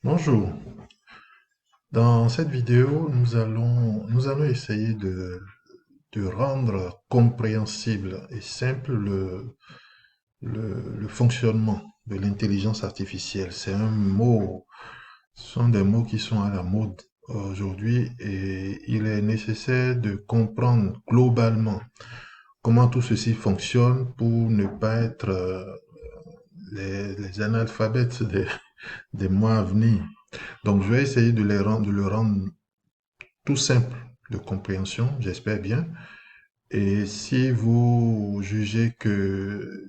Bonjour. Dans cette vidéo, nous allons essayer de rendre compréhensible et simple le fonctionnement de l'intelligence artificielle. Ce sont des mots qui sont à la mode aujourd'hui et il est nécessaire de comprendre globalement comment tout ceci fonctionne pour ne pas être les analphabètes des mois à venir. Donc, je vais essayer de le rendre tout simple de compréhension, j'espère bien. Et si vous jugez que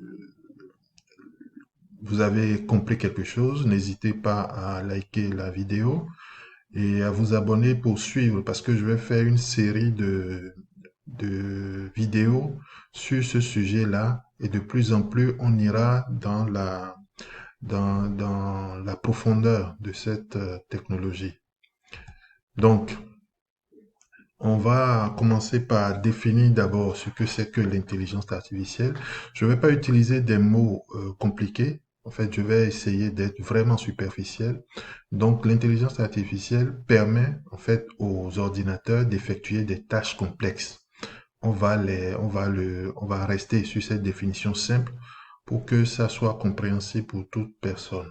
vous avez compris quelque chose, n'hésitez pas à liker la vidéo et à vous abonner pour suivre parce que je vais faire une série de vidéos sur ce sujet-là et de plus en plus on ira dans la profondeur de cette technologie. Donc, on va commencer par définir d'abord ce que c'est que l'intelligence artificielle. Je ne vais pas utiliser des mots compliqués. En fait, je vais essayer d'être vraiment superficiel. Donc, l'intelligence artificielle permet en fait aux ordinateurs d'effectuer des tâches complexes. On va rester sur cette définition simple pour que ça soit compréhensible pour toute personne.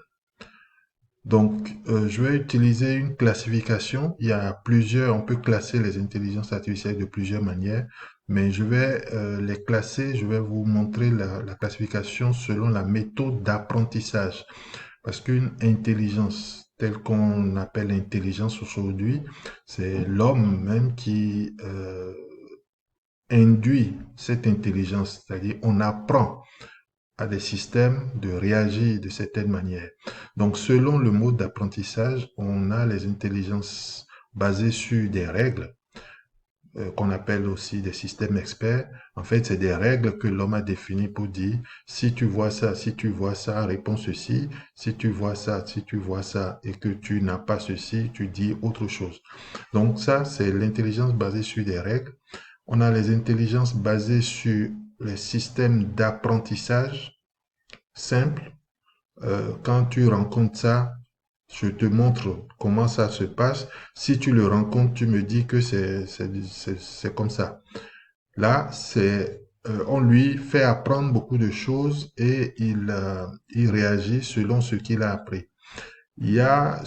Donc, je vais utiliser une classification. Il y a plusieurs, on peut classer les intelligences artificielles de plusieurs manières, mais je vais les classer, je vais vous montrer la classification selon la méthode d'apprentissage. Parce qu'une intelligence telle qu'on appelle intelligence aujourd'hui, c'est l'homme même qui induit cette intelligence, c'est-à-dire on apprend à des systèmes de réagir de certaines manières. Donc, selon le mode d'apprentissage, on a les intelligences basées sur des règles, qu'on appelle aussi des systèmes experts. En fait, c'est des règles que l'homme a définies pour dire, si tu vois ça, si tu vois ça, réponds ceci, si tu vois ça, si tu vois ça, et que tu n'as pas ceci, tu dis autre chose. Donc, ça, c'est l'intelligence basée sur des règles. On a les intelligences basées sur les systèmes d'apprentissage simple. Quand tu rencontres ça, je te montre comment ça se passe. Si tu le rencontres, tu me dis que c'est comme ça. Là, on lui fait apprendre beaucoup de choses et il réagit selon ce qu'il a appris. Il y a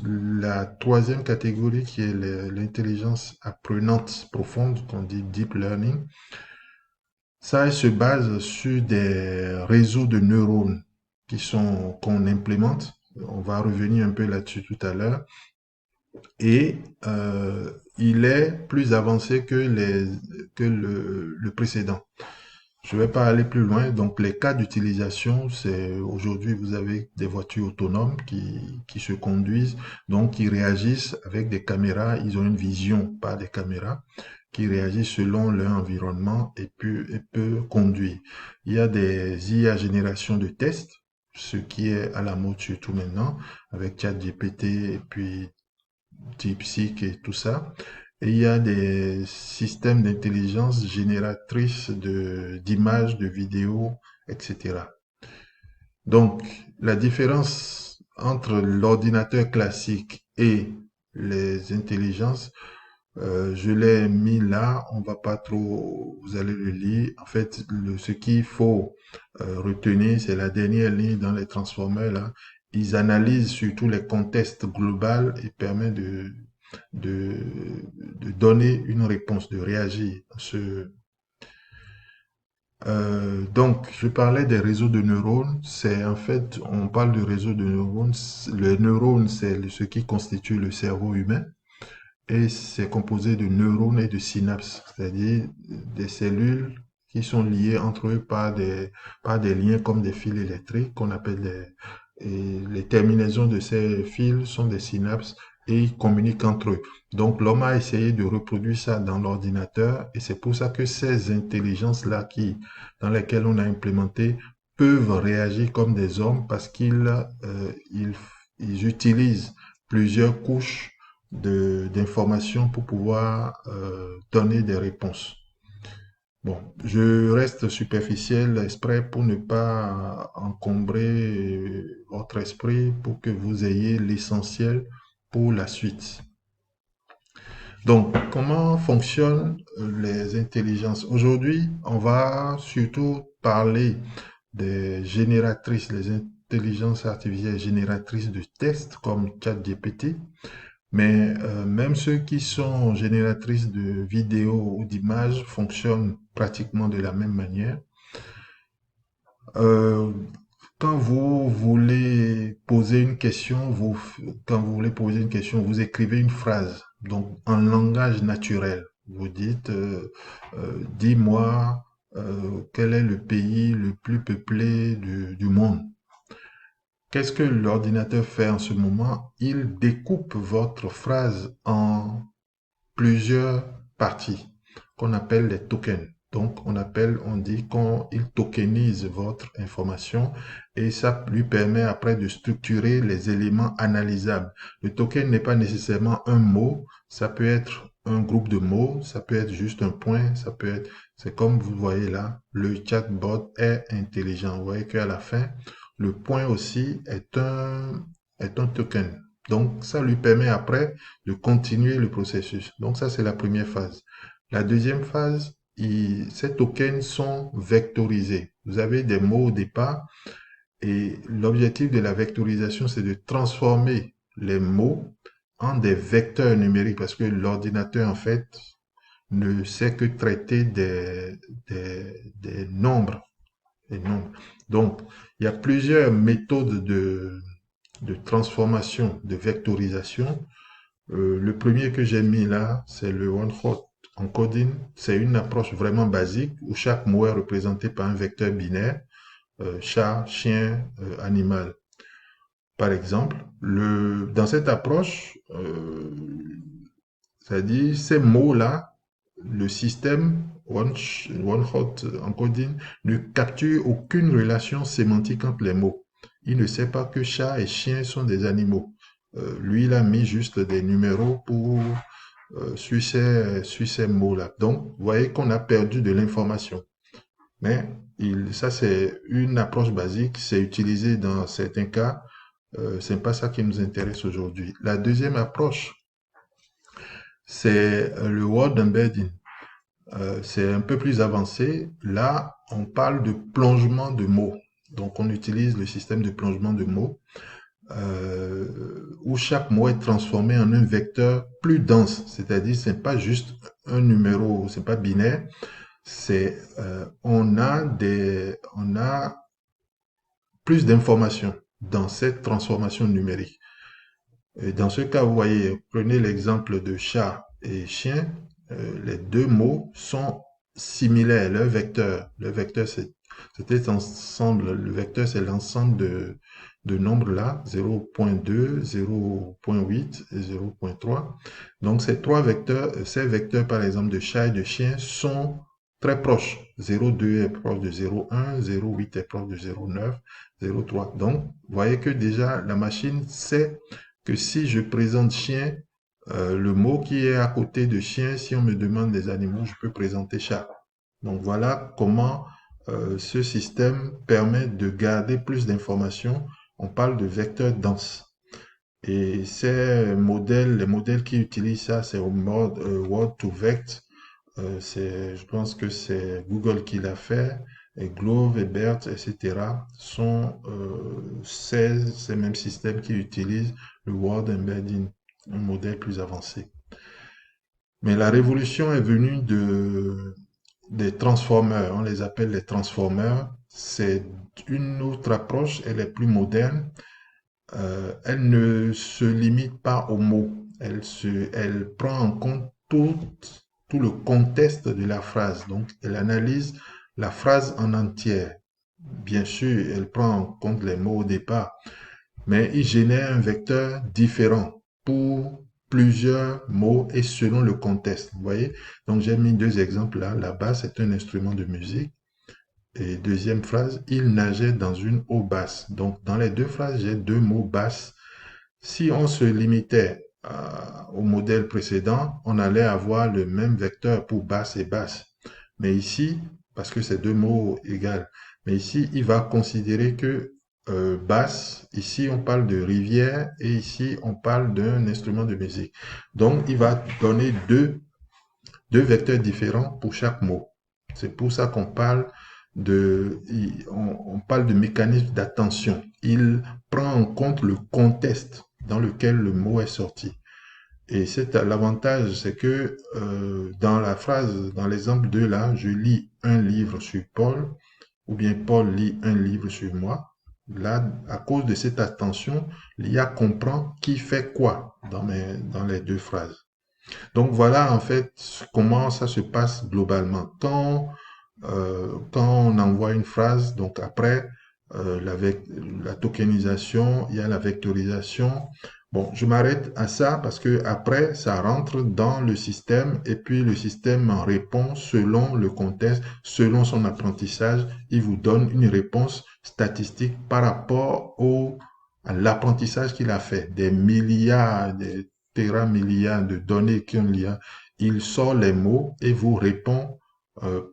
la troisième catégorie qui est l'intelligence apprenante profonde, qu'on dit deep learning. Ça, elle se base sur des réseaux de neurones qu'on implémente. On va revenir un peu là-dessus tout à l'heure. Et il est plus avancé que le précédent. Je ne vais pas aller plus loin. Donc, les cas d'utilisation, c'est aujourd'hui, vous avez des voitures autonomes qui se conduisent, donc qui réagissent avec des caméras. Ils ont une vision par des caméras qui réagissent selon leur environnement et peut conduire. Il y a des IA génération de tests, ce qui est à la mode surtout maintenant, avec ChatGPT et puis DeepSeek et tout ça. Et il y a des systèmes d'intelligence génératrice d'images, de vidéos, etc. Donc, la différence entre l'ordinateur classique et les intelligences, je l'ai mis là, on va pas trop, vous allez le lire. En fait, ce qu'il faut retenir, c'est la dernière ligne dans les transformers là. Ils analysent surtout les contextes globaux et permettent de, de donner une réponse, de réagir. Donc, je parlais des réseaux de neurones. C'est en fait, on parle de réseaux de neurones. Le neurone, c'est ce qui constitue le cerveau humain. Et c'est composé de neurones et de synapses, c'est-à-dire des cellules qui sont liées entre eux par des liens comme des fils électriques qu'on appelle et les terminaisons de ces fils sont des synapses et ils communiquent entre eux. Donc l'homme a essayé de reproduire ça dans l'ordinateur et c'est pour ça que ces intelligences-là dans lesquelles on a implémenté peuvent réagir comme des hommes parce ils utilisent plusieurs couches d'informations pour pouvoir donner des réponses. Bon, je reste superficiel exprès pour ne pas encombrer votre esprit pour que vous ayez l'essentiel pour la suite. Donc, comment fonctionnent les intelligences? Aujourd'hui, on va surtout parler des génératrices, les intelligences artificielles génératrices de textes comme ChatGPT, mais même ceux qui sont génératrices de vidéos ou d'images fonctionnent pratiquement de la même manière. Euh, Quand vous voulez poser une question, quand vous voulez poser une question, vous écrivez une phrase, donc en langage naturel. Vous dites, dis-moi, quel est le pays le plus peuplé du monde? Qu'est-ce que l'ordinateur fait en ce moment? Il découpe votre phrase en plusieurs parties qu'on appelle les tokens. Donc, on dit qu'il tokenise votre information et ça lui permet après de structurer les éléments analysables. Le token n'est pas nécessairement un mot, ça peut être un groupe de mots, ça peut être juste un point, c'est comme vous voyez là, le chatbot est intelligent. Vous voyez qu'à la fin, le point aussi est un token. Donc, ça lui permet après de continuer le processus. Donc ça, c'est la première phase. La deuxième phase, ces tokens sont vectorisés. Vous avez des mots au départ et l'objectif de la vectorisation, c'est de transformer les mots en des vecteurs numériques parce que l'ordinateur, en fait, ne sait que traiter des nombres. Des nombres. Donc, il y a plusieurs méthodes de transformation, de vectorisation. Le premier que j'ai mis là, c'est le one-hot encoding. C'est une approche vraiment basique où chaque mot est représenté par un vecteur binaire, chat, chien, animal. Par exemple, dans cette approche, c'est-à-dire ces mots-là, le système one-hot encoding ne capture aucune relation sémantique entre les mots. Il ne sait pas que chat et chien sont des animaux. Lui, il a mis juste des numéros pour sur ces mots-là. Donc, vous voyez qu'on a perdu de l'information. Mais ça, c'est une approche basique, c'est utilisé dans certains cas. C'est pas ça qui nous intéresse aujourd'hui. La deuxième approche, c'est le word embedding. C'est un peu plus avancé. Là, on parle de plongement de mots. Donc, on utilise le système de plongement de mots où chaque mot est transformé en un vecteur plus dense. C'est-à-dire, c'est pas juste un numéro, c'est pas binaire. On a plus d'informations dans cette transformation numérique. Et dans ce cas, vous voyez, prenez l'exemple de chat et chien. Les deux mots sont similaires. Le vecteur, c'est cet ensemble. Le vecteur, c'est l'ensemble de nombres là, 0.2, 0.8 et 0.3. Donc, ces vecteurs, par exemple, de chat et de chien, sont très proches. 0.2 est proche de 0.1, 0.8 est proche de 0.9, 0.3. Donc, vous voyez que déjà, la machine sait que si je présente chien, le mot qui est à côté de chien, si on me demande des animaux, je peux présenter chat. Donc voilà comment ce système permet de garder plus d'informations. On parle de vecteurs denses. Et les modèles qui utilisent ça, c'est au mode Word2Vect. Je pense que c'est Google qui l'a fait, et Glove et BERT, etc. sont ces mêmes systèmes qui utilisent le Word Embedding, un modèle plus avancé. Mais la révolution est venue des transformers, on les appelle les transformers. C'est une autre approche, elle est plus moderne. Elle ne se limite pas aux mots, elle prend en compte tout le contexte de la phrase. Donc, elle analyse la phrase en entière. Bien sûr, elle prend en compte les mots au départ, mais il génère un vecteur différent pour plusieurs mots et selon le contexte. Vous voyez? Donc, j'ai mis deux exemples là. La basse est un instrument de musique. Et deuxième phrase, il nageait dans une eau basse. Donc, dans les deux phrases, j'ai deux mots basses. Si on se limitait au modèle précédent, on allait avoir le même vecteur pour basse et basse. Mais ici, parce que c'est deux mots égaux, mais ici, il va considérer que basse, ici on parle de rivière et ici on parle d'un instrument de musique. Donc, il va donner deux vecteurs différents pour chaque mot. C'est pour ça qu'on parle on parle de mécanisme d'attention. Il prend en compte le contexte dans lequel le mot est sorti. Et c'est l'avantage, c'est que dans la phrase, dans l'exemple 2 là, je lis un livre sur Paul, ou bien Paul lit un livre sur moi. Là, à cause de cette attention, l'IA comprend qui fait quoi dans les deux phrases. Donc voilà en fait comment ça se passe globalement. Quand on envoie une phrase, donc après la tokenisation, il y a la vectorisation. Bon, je m'arrête à ça parce que après ça rentre dans le système et puis le système en répond selon le contexte, selon son apprentissage. Il vous donne une réponse statistique par rapport à l'apprentissage qu'il a fait. Des milliards, des téramilliards de données qu'il y a. Il sort les mots et vous répond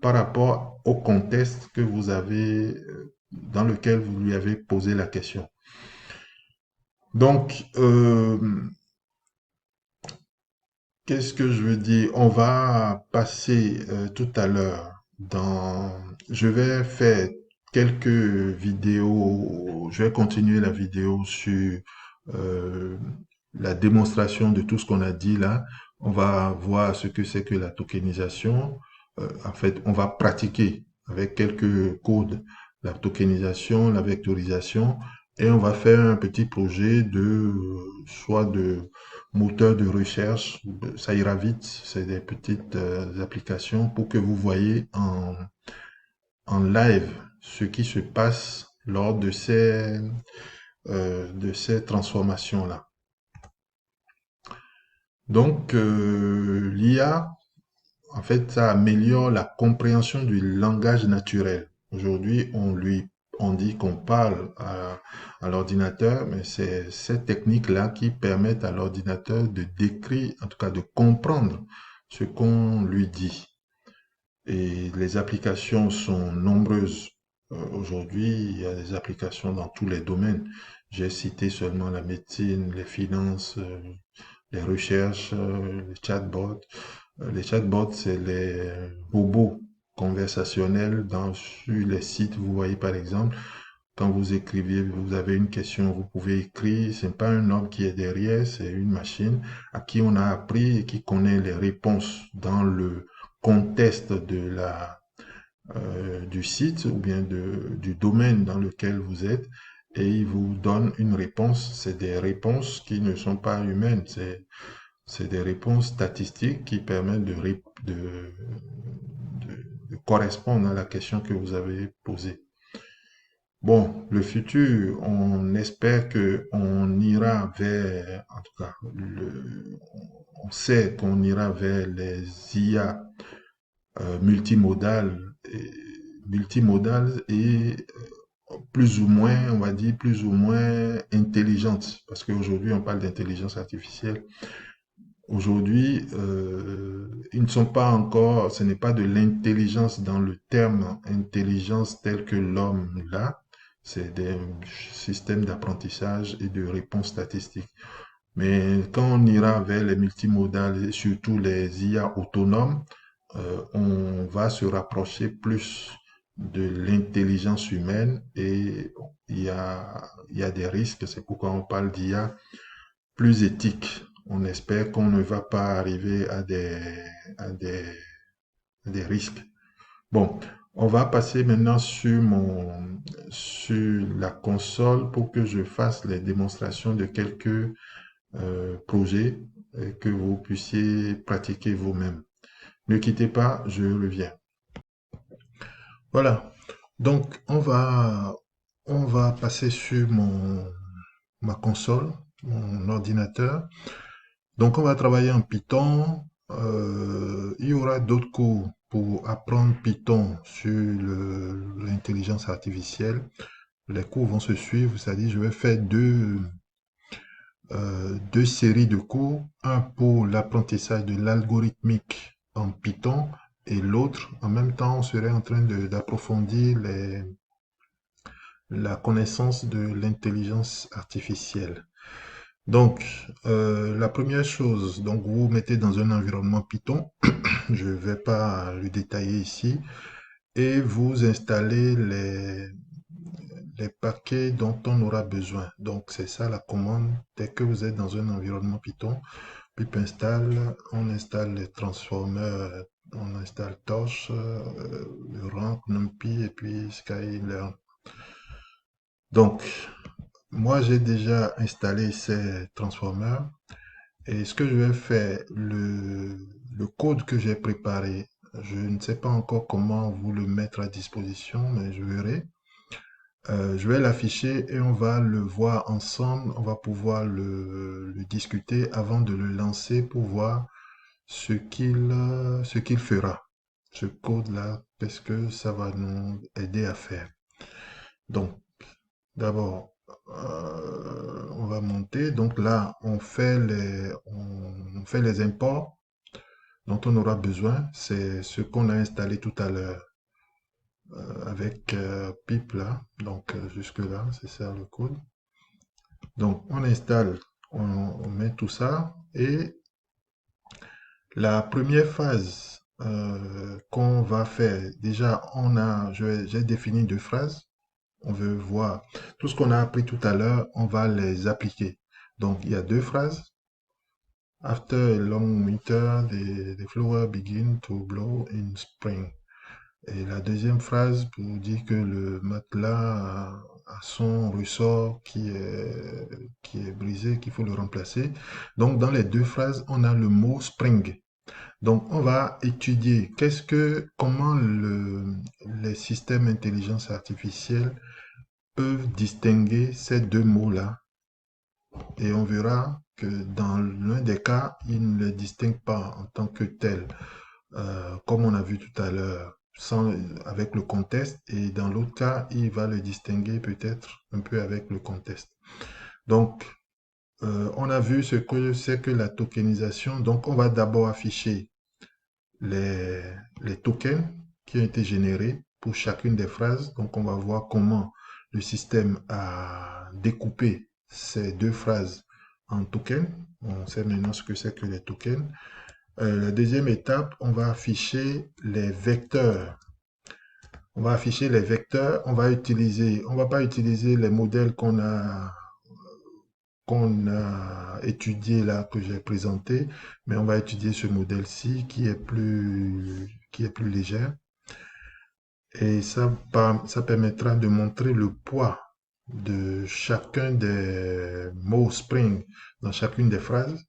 par rapport au contexte que vous avez, dans lequel vous lui avez posé la question. Donc, qu'est-ce que je veux dire? On va passer tout à l'heure Je vais faire quelques vidéos, je vais continuer la vidéo sur euh, la démonstration de tout ce qu'on a dit là. On va voir ce que c'est que la tokenisation. En fait, on va pratiquer avec quelques codes la tokenisation, la vectorisation, et on va faire un petit projet soit de moteur de recherche. Ça ira vite, c'est des petites applications pour que vous voyez en live ce qui se passe lors de ces transformations-là. Donc, l'IA, en fait, ça améliore la compréhension du langage naturel. Aujourd'hui, on dit qu'on parle à l'ordinateur, mais c'est cette technique-là qui permet à l'ordinateur de décrire, en tout cas de comprendre ce qu'on lui dit. Et les applications sont nombreuses. Aujourd'hui, il y a des applications dans tous les domaines. J'ai cité seulement la médecine, les finances, les recherches, les chatbots. Les chatbots, c'est les robots conversationnels sur les sites. Vous voyez par exemple, quand vous écrivez, vous avez une question, vous pouvez écrire. C'est pas un homme qui est derrière, c'est une machine à qui on a appris et qui connaît les réponses dans le contexte du site ou bien du domaine dans lequel vous êtes et il vous donne une réponse. C'est des réponses qui ne sont pas humaines, c'est des réponses statistiques qui permettent de correspondre à la question que vous avez posée. Bon, le futur, on espère que on ira vers, en tout cas, on sait qu'on ira vers les IA multimodales, multimodales et plus ou moins, on va dire, plus ou moins intelligentes. Parce qu'aujourd'hui, on parle d'intelligence artificielle. Aujourd'hui, ils ne sont pas encore, ce n'est pas de l'intelligence dans le terme intelligence tel que l'homme l'a, c'est des systèmes d'apprentissage et de réponse statistique. Mais quand on ira vers les multimodales et surtout les IA autonomes, on va se rapprocher plus de l'intelligence humaine et il y a des risques, c'est pourquoi on parle d'IA plus éthique. On espère qu'on ne va pas arriver à des, à des risques. Bon, on va passer maintenant sur la console pour que je fasse les démonstrations de quelques projets et que vous puissiez pratiquer vous-même. Ne quittez pas, je reviens. Voilà. Donc, on va passer sur ma console, mon ordinateur. Donc, on va travailler en Python. Il y aura d'autres cours pour apprendre Python sur l'intelligence artificielle. Les cours vont se suivre, c'est-à-dire je vais faire deux séries de cours. Un pour l'apprentissage de l'algorithmique en Python et l'autre. En même temps, on serait en train d'approfondir la connaissance de l'intelligence artificielle. Donc, la première chose, donc vous vous mettez dans un environnement Python, je ne vais pas le détailler ici, et vous installez les paquets dont on aura besoin. Donc, c'est ça la commande. Dès que vous êtes dans un environnement Python, pip install, on installe les transformers, on installe Torch, Rank, NumPy et puis Skylearn. Donc, moi, j'ai déjà installé ces transformers. Et ce que je vais faire, le code que j'ai préparé, je ne sais pas encore comment vous le mettre à disposition, mais je verrai. Je vais l'afficher et on va le voir ensemble. On va pouvoir le discuter avant de le lancer pour voir ce qu'il fera. Ce code-là, parce que ça va nous aider à faire. Donc, d'abord, on va monter. Donc là, on fait les imports dont on aura besoin. C'est ce qu'on a installé tout à l'heure avec pip là. Donc jusque là, c'est ça le code. Donc on installe, on met tout ça et la première phase qu'on va faire, déjà j'ai défini deux phrases. On veut voir tout ce qu'on a appris tout à l'heure, on va les appliquer. Donc il y a deux phrases. After a long winter, the flowers begin to blow in spring. Et la deuxième phrase pour dire que le matelas a son ressort qui est brisé, qu'il faut le remplacer. Donc, dans les deux phrases, on a le mot spring. Donc, on va étudier comment les systèmes d'intelligence artificielle peuvent distinguer ces deux mots-là. Et on verra que dans l'un des cas, ils ne les distinguent pas en tant que tels, comme on a vu tout à l'heure, avec le contexte. Et dans l'autre cas, il va le distinguer peut-être un peu avec le contexte. Donc, on a vu ce que c'est que la tokenisation. Donc, on va d'abord afficher les, les tokens qui ont été générés pour chacune des phrases. Donc, on va voir comment le système a découpé ces deux phrases en tokens. On sait maintenant ce que c'est que les tokens. La deuxième étape, on va afficher les vecteurs. On va afficher les vecteurs. On va pas utiliser les modèles qu'on a étudié là, que j'ai présenté, mais on va étudier ce modèle-ci qui est plus léger. Et ça permettra de montrer le poids de chacun des mots Spring dans chacune des phrases.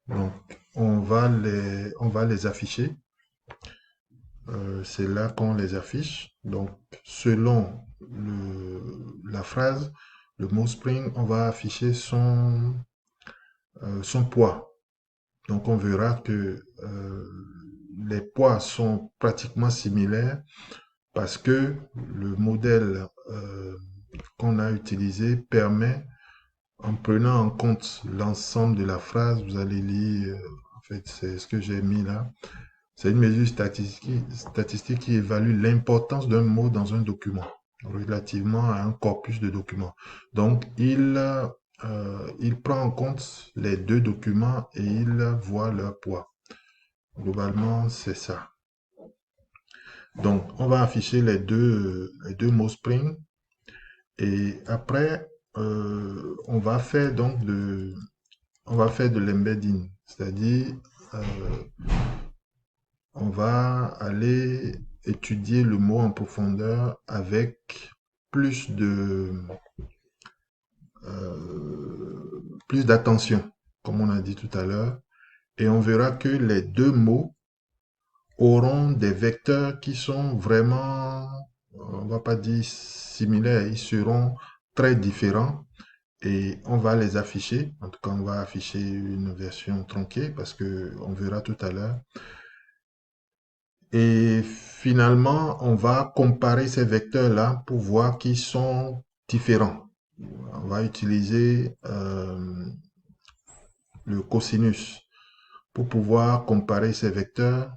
Donc, on va les afficher. C'est là qu'on les affiche. Donc, selon la phrase, le mot Spring, on va afficher son poids. Donc, on verra que les poids sont pratiquement similaires parce que le modèle qu'on a utilisé permet, en prenant en compte l'ensemble de la phrase, vous allez lire, en fait, c'est ce que j'ai mis là, c'est une mesure statistique qui évalue l'importance d'un mot dans un document relativement à un corpus de documents. Donc, il prend en compte les deux documents et il voit leur poids. Globalement, c'est ça. Donc, on va afficher les deux mots Spring et après, on va faire de l'embedding, c'est-à-dire euh, on va aller étudier le mot en profondeur avec plus de plus d'attention, comme on a dit tout à l'heure, et on verra que les deux mots auront des vecteurs qui sont vraiment, on va pas dire similaires, ils seront très différents et on va les afficher. En tout cas, on va afficher une version tronquée parce que on verra tout à l'heure. Et finalement, on va comparer ces vecteurs-là pour voir qu'ils sont différents. On va utiliser le cosinus pour pouvoir comparer ces vecteurs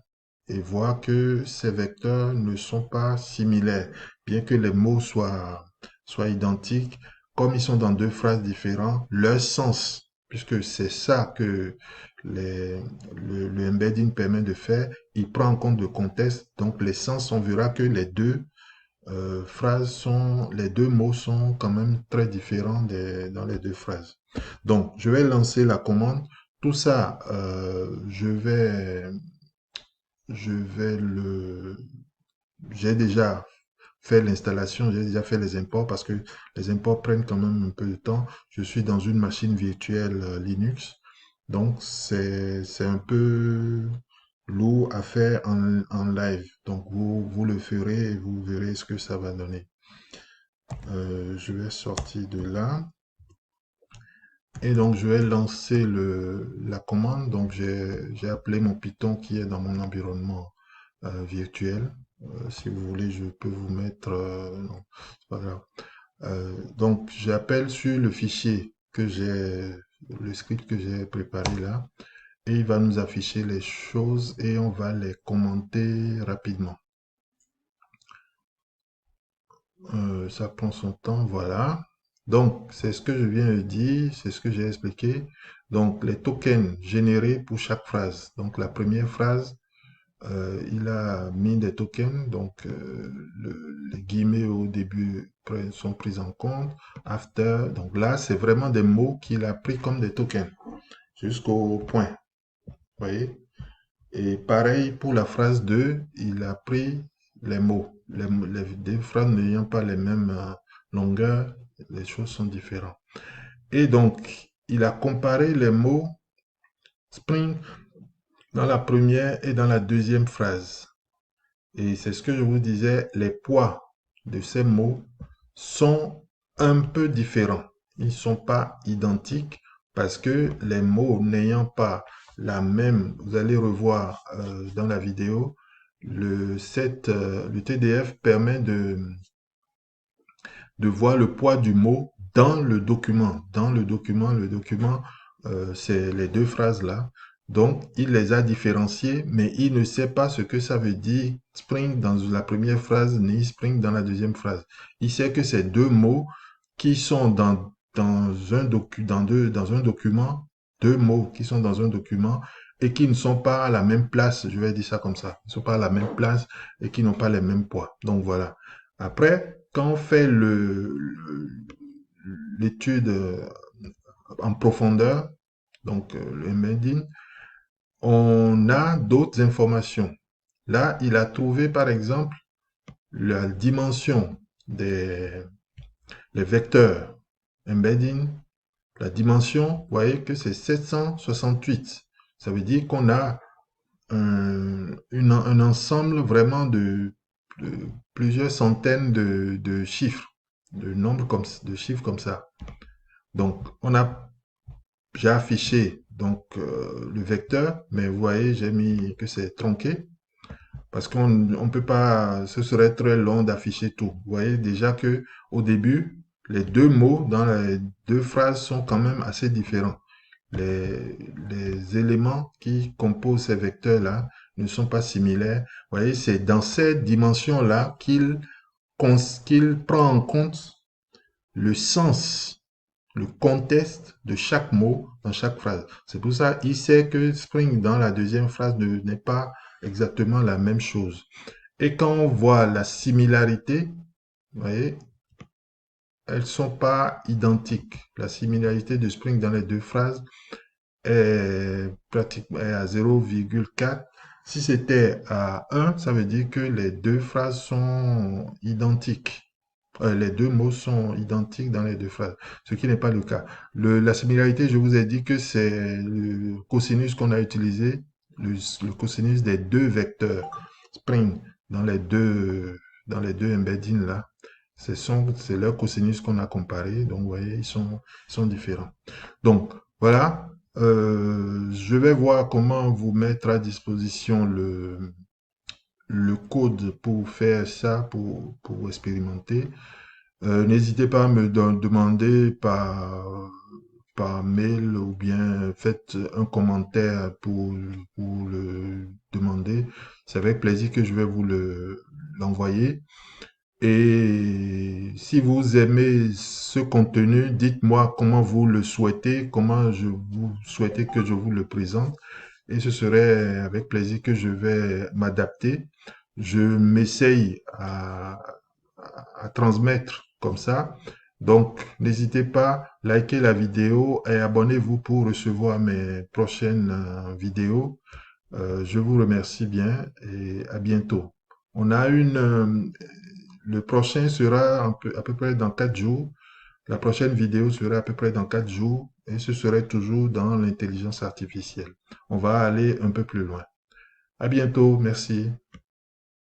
et voir que ces vecteurs ne sont pas similaires, bien que les mots soient identiques, comme ils sont dans deux phrases différentes, leur sens, puisque c'est ça que le embedding permet de faire, il prend en compte le contexte, donc les sens, on verra que les deux les deux mots sont quand même très différents dans les deux phrases. Donc, je vais lancer la commande. Tout ça, je vais j'ai déjà fait l'installation, j'ai déjà fait les imports parce que les imports prennent quand même un peu de temps. Je suis dans une machine virtuelle Linux, donc c'est un peu lourd à faire en live. Donc vous le ferez et vous verrez ce que ça va donner. Je vais sortir de là et donc je vais lancer la commande. Donc j'ai appelé mon Python qui est dans mon environnement virtuel. Si vous voulez, je peux vous mettre. Non, c'est pas grave. Donc j'appelle sur le fichier le script que j'ai préparé là, et il va nous afficher les choses et on va les commenter rapidement. Ça prend son temps, voilà. Donc, c'est ce que je viens de dire, c'est ce que j'ai expliqué. Donc, les tokens générés pour chaque phrase. Donc, la première phrase, il a mis des tokens, donc les guillemets au début sont pris en compte. After, donc là, c'est vraiment des mots qu'il a pris comme des tokens, jusqu'au point. Vous voyez? Et pareil pour la phrase 2, il a pris les mots. Les deux phrases n'ayant pas les mêmes longueurs, les choses sont différentes. Et donc, il a comparé les mots Spring dans la première et dans la deuxième phrase. Et c'est ce que je vous disais, les poids de ces mots sont un peu différents. Ils ne sont pas identiques parce que les mots n'ayant pas la même, vous allez revoir dans la vidéo, le TDF permet de voir le poids du mot dans le document. Dans le document, c'est les deux phrases là. Donc, il les a différenciés, mais il ne sait pas ce que ça veut dire spring dans la première phrase, ni spring dans la deuxième phrase. Il sait que c'est deux mots qui sont dans un document, deux mots qui sont dans un document et qui ne sont pas à la même place, je vais dire ça comme ça, ils ne sont pas à la même place et qui n'ont pas les mêmes poids. Donc voilà. Après, quand on fait l'étude en profondeur, donc le embedding, on a d'autres informations. Là, il a trouvé par exemple la dimension les vecteurs embedding. La dimension, vous voyez que c'est 768. Ça veut dire qu'on a un ensemble vraiment de plusieurs centaines de chiffres, de chiffres comme ça. Donc, j'ai affiché donc le vecteur, mais vous voyez, j'ai mis que c'est tronqué parce qu'on ne peut pas, ce serait très long d'afficher tout. Vous voyez déjà que au début, les deux mots dans les deux phrases sont quand même assez différents. Les éléments qui composent ces vecteurs-là ne sont pas similaires. Vous voyez, c'est dans cette dimension-là qu'il prend en compte le sens, le contexte de chaque mot dans chaque phrase. C'est pour ça qu'il sait que Spring dans la deuxième phrase n'est pas exactement la même chose. Et quand on voit la similarité, vous voyez, elles sont pas identiques. La similarité de Spring dans les deux phrases est pratiquement à 0,4. Si c'était à 1, ça veut dire que les deux phrases sont identiques. Les deux mots sont identiques dans les deux phrases, ce qui n'est pas le cas. La similarité, je vous ai dit que c'est le cosinus qu'on a utilisé, le cosinus des deux vecteurs Spring dans les deux embeddings là. C'est leur cosinus qu'on a comparé. Donc, vous voyez, ils sont différents. Donc, voilà. Je vais voir comment vous mettre à disposition le code pour faire ça, pour expérimenter. N'hésitez pas à me demander par mail ou bien faites un commentaire pour le demander. C'est avec plaisir que je vais vous l'envoyer. Et si vous aimez ce contenu, dites-moi comment vous le souhaitez, comment je vous souhaitez que je vous le présente. Et ce serait avec plaisir que je vais m'adapter. Je m'essaye à transmettre comme ça. Donc, n'hésitez pas, likez la vidéo et abonnez-vous pour recevoir mes prochaines vidéos. Je vous remercie bien et à bientôt. On a le prochain sera à peu près dans 4 jours. La prochaine vidéo sera à peu près dans 4 jours et ce serait toujours dans l'intelligence artificielle. On va aller un peu plus loin. À bientôt. Merci.